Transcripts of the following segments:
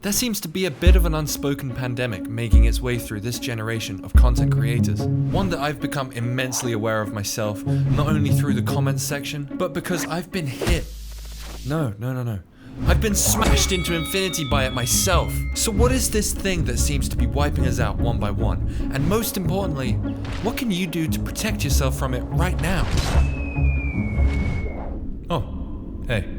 There seems to be a bit of an unspoken pandemic making its way through this generation of content creators. One that I've become immensely aware of myself, not only through the comments section, but because I've been hit. No. I've been smashed into infinity by it myself. So what is this thing that seems to be wiping us out one by one? And most importantly, what can you do to protect yourself from it right now? Oh, hey.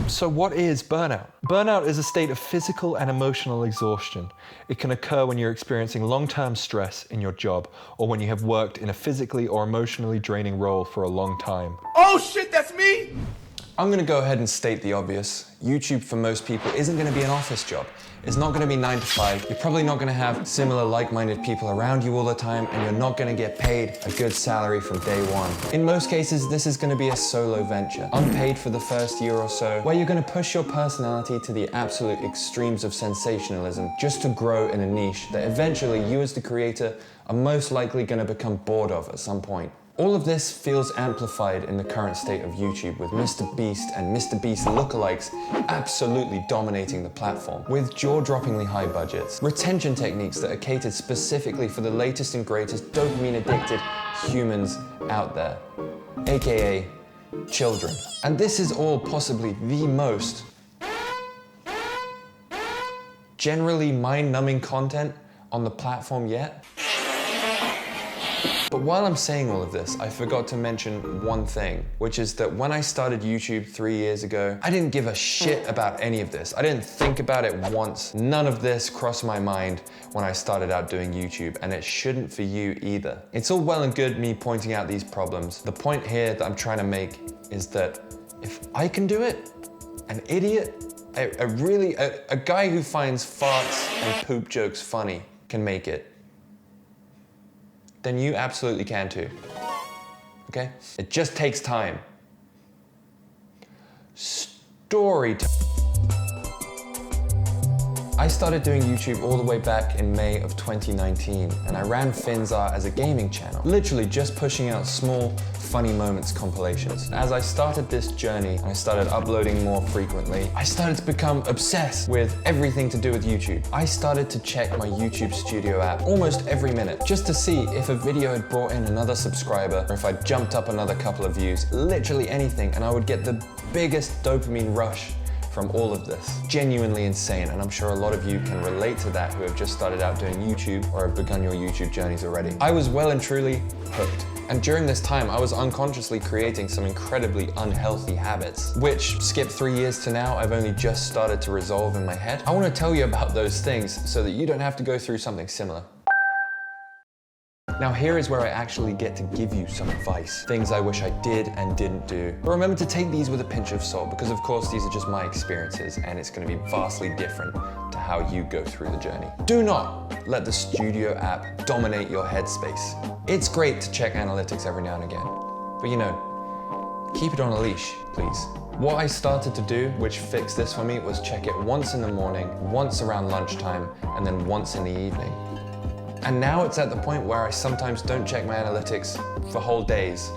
So what is burnout? Burnout is a state of physical and emotional exhaustion. It can occur when you're experiencing long-term stress in your job or when you have worked in a physically or emotionally draining role for a long time. Oh shit, that's me! I'm gonna go ahead and state the obvious. YouTube for most people isn't gonna be an office job. It's not gonna be 9 to 5. You're probably not gonna have similar like-minded people around you all the time, and you're not gonna get paid a good salary from day one. In most cases, this is gonna be a solo venture, unpaid for the first year or so, where you're gonna push your personality to the absolute extremes of sensationalism just to grow in a niche that eventually you as the creator are most likely gonna become bored of at some point. All of this feels amplified in the current state of YouTube, with Mr. Beast and Mr. Beast lookalikes absolutely dominating the platform, with jaw-droppingly high budgets, retention techniques that are catered specifically for the latest and greatest dopamine-addicted humans out there, aka children. And this is all possibly the most generally mind-numbing content on the platform yet. But while I'm saying all of this, I forgot to mention one thing, which is that when I started YouTube 3 years ago, I didn't give a shit about any of this. I didn't think about it once. None of this crossed my mind when I started out doing YouTube, and it shouldn't for you either. It's all well and good me pointing out these problems. The point here that I'm trying to make is that if I can do it, an idiot, a guy who finds farts and poop jokes funny can make it, then you absolutely can too, okay? It just takes time. Story time. I started doing YouTube all the way back in May of 2019, and I ran Finzar as a gaming channel, literally just pushing out small, funny moments compilations. As I started this journey, and I started uploading more frequently, I started to become obsessed with everything to do with YouTube. I started to check my YouTube Studio app almost every minute, just to see if a video had brought in another subscriber, or if I jumped up another couple of views, literally anything, and I would get the biggest dopamine rush from all of this. Genuinely insane, and I'm sure a lot of you can relate to that who have just started out doing YouTube or have begun your YouTube journeys already. I was well and truly hooked. And during this time, I was unconsciously creating some incredibly unhealthy habits, which, skip 3 years to now, I've only just started to resolve in my head. I want to tell you about those things so that you don't have to go through something similar. Now here is where I actually get to give you some advice. Things I wish I did and didn't do. But remember to take these with a pinch of salt, because of course these are just my experiences and it's going to be vastly different to how you go through the journey. Do not let the Studio app dominate your headspace. It's great to check analytics every now and again, but you know, keep it on a leash, please. What I started to do, which fixed this for me, was check it once in the morning, once around lunchtime, and then once in the evening. And now it's at the point where I sometimes don't check my analytics for whole days.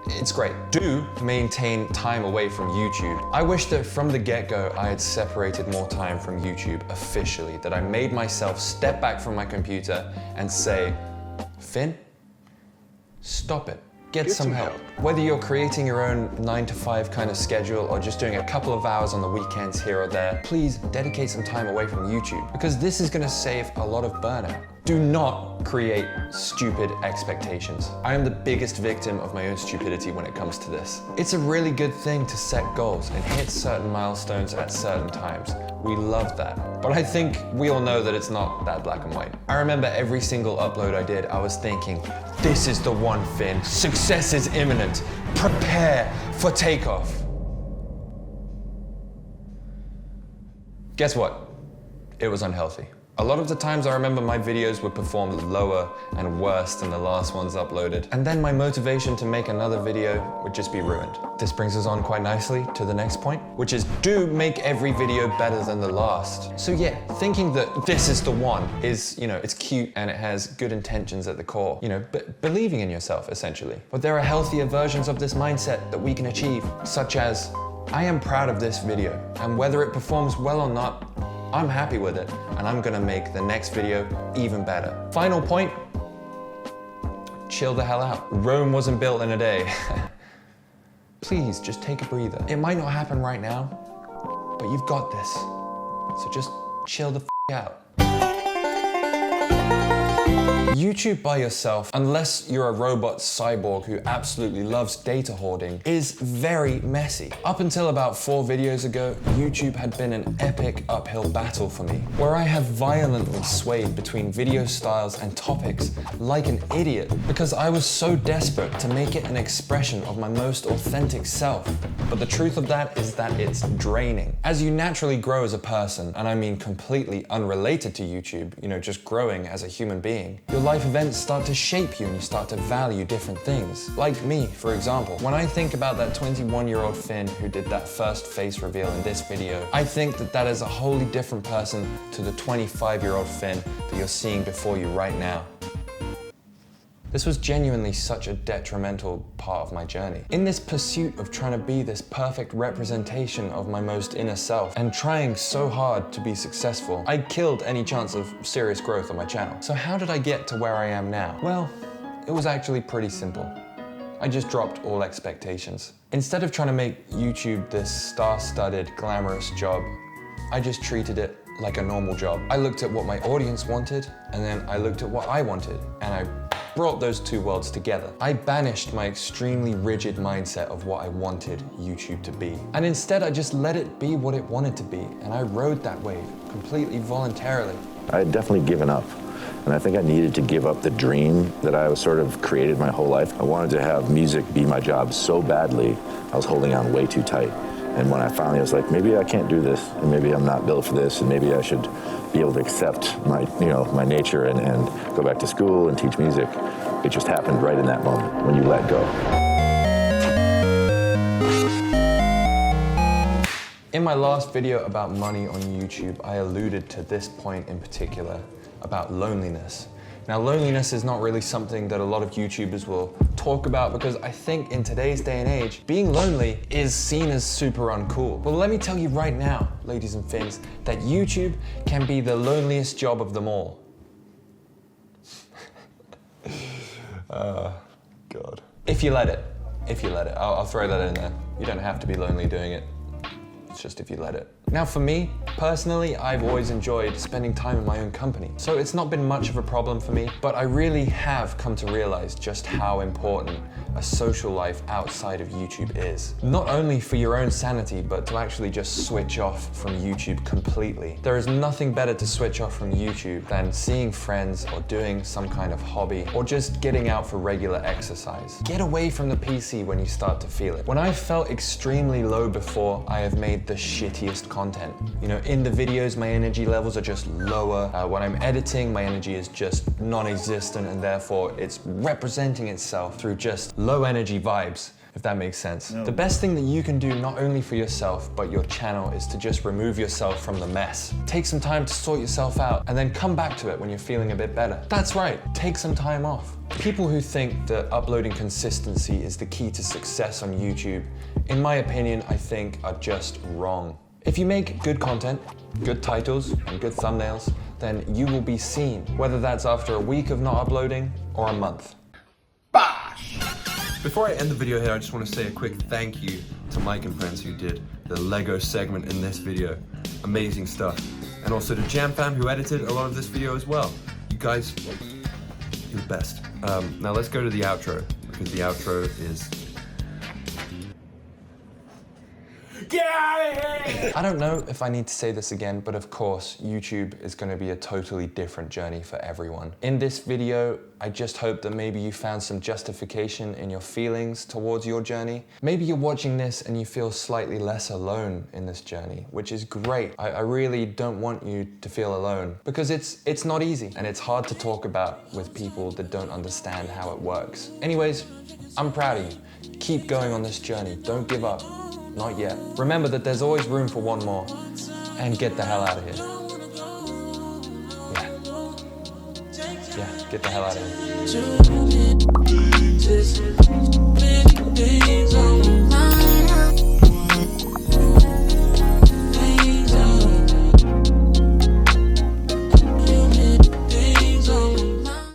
It's great. Do maintain time away from YouTube. I wish that from the get-go I had separated more time from YouTube officially, that I made myself step back from my computer and say, Finn, stop it. Get some help. Whether you're creating your own 9 to 5 kind of schedule or just doing a couple of hours on the weekends here or there, please dedicate some time away from YouTube, because this is going to save a lot of burnout. Do not create stupid expectations. I am the biggest victim of my own stupidity when it comes to this. It's a really good thing to set goals and hit certain milestones at certain times. We love that. But I think we all know that it's not that black and white. I remember every single upload I did, I was thinking, this is the one, Finn. Success is imminent. Prepare for takeoff. Guess what? It was unhealthy. A lot of the times I remember my videos would perform lower and worse than the last ones uploaded, and then my motivation to make another video would just be ruined. This brings us on quite nicely to the next point, which is do make every video better than the last. So yeah, thinking that this is the one is, you know, it's cute and it has good intentions at the core, you know, but believing in yourself essentially. But there are healthier versions of this mindset that we can achieve, such as I am proud of this video, and whether it performs well or not, I'm happy with it, and I'm gonna make the next video even better. Final point, chill the hell out. Rome wasn't built in a day. Please, just take a breather. It might not happen right now, but you've got this. So just chill the f out. YouTube by yourself, unless you're a robot cyborg who absolutely loves data hoarding, is very messy. Up until about 4 videos ago, YouTube had been an epic uphill battle for me, where I have violently swayed between video styles and topics like an idiot, because I was so desperate to make it an expression of my most authentic self. But the truth of that is that it's draining. As you naturally grow as a person, and I mean completely unrelated to YouTube, just growing as a human being, your life events start to shape you and you start to value different things. Like me, for example. When I think about that 21-year-old Finn who did that first face reveal in this video, I think that that is a wholly different person to the 25-year-old Finn that you're seeing before you right now. This was genuinely such a detrimental part of my journey. In this pursuit of trying to be this perfect representation of my most inner self and trying so hard to be successful, I killed any chance of serious growth on my channel. So how did I get to where I am now? Well, it was actually pretty simple. I just dropped all expectations. Instead of trying to make YouTube this star-studded, glamorous job, I just treated it like a normal job. I looked at what my audience wanted, and then I looked at what I wanted, and I brought those two worlds together. I banished my extremely rigid mindset of what I wanted YouTube to be. And instead, I just let it be what it wanted to be, and I rode that wave completely voluntarily. I had definitely given up, and I think I needed to give up the dream that I was sort of created my whole life. I wanted to have music be my job so badly, I was holding on way too tight. And when I finally was like, maybe I can't do this, and maybe I'm not built for this, and maybe I should be able to accept my, my nature and go back to school and teach music. It just happened right in that moment when you let go. In my last video about money on YouTube, I alluded to this point in particular about loneliness. Now, loneliness is not really something that a lot of YouTubers will talk about because I think in today's day and age, being lonely is seen as super uncool. Well, let me tell you right now, ladies and fins, that YouTube can be the loneliest job of them all. God. If you let it. I'll throw that in there. You don't have to be lonely doing it. It's just if you let it. Now for me, personally, I've always enjoyed spending time in my own company. So it's not been much of a problem for me, but I really have come to realize just how important a social life outside of YouTube is. Not only for your own sanity, but to actually just switch off from YouTube completely. There is nothing better to switch off from YouTube than seeing friends or doing some kind of hobby or just getting out for regular exercise. Get away from the PC when you start to feel it. When I felt extremely low before, I have made the shittiest content. In the videos, my energy levels are just lower. When I'm editing, my energy is just non-existent, and therefore it's representing itself through just low energy vibes, if that makes sense. No. The best thing that you can do, not only for yourself, but your channel, is to just remove yourself from the mess. Take some time to sort yourself out, and then come back to it when you're feeling a bit better. That's right, take some time off. People who think that uploading consistency is the key to success on YouTube, in my opinion, I think are just wrong. If you make good content, good titles, and good thumbnails, then you will be seen, whether that's after a week of not uploading or a month. Bosh! Before I end the video here, I just want to say a quick thank you to Mike and friends who did the Lego segment in this video. Amazing stuff. And also to JamFam who edited a lot of this video as well. You guys, you're the best. Now let's go to the outro, because the outro is... Get out of here! I don't know if I need to say this again, but of course, YouTube is going to be a totally different journey for everyone. In this video, I just hope that maybe you found some justification in your feelings towards your journey. Maybe you're watching this and you feel slightly less alone in this journey, which is great. I really don't want you to feel alone, because it's not easy and it's hard to talk about with people that don't understand how it works. Anyways, I'm proud of you. Keep going on this journey. Don't give up. Not yet. Remember that there's always room for one more. And get the hell out of here. Yeah, get the hell out of here.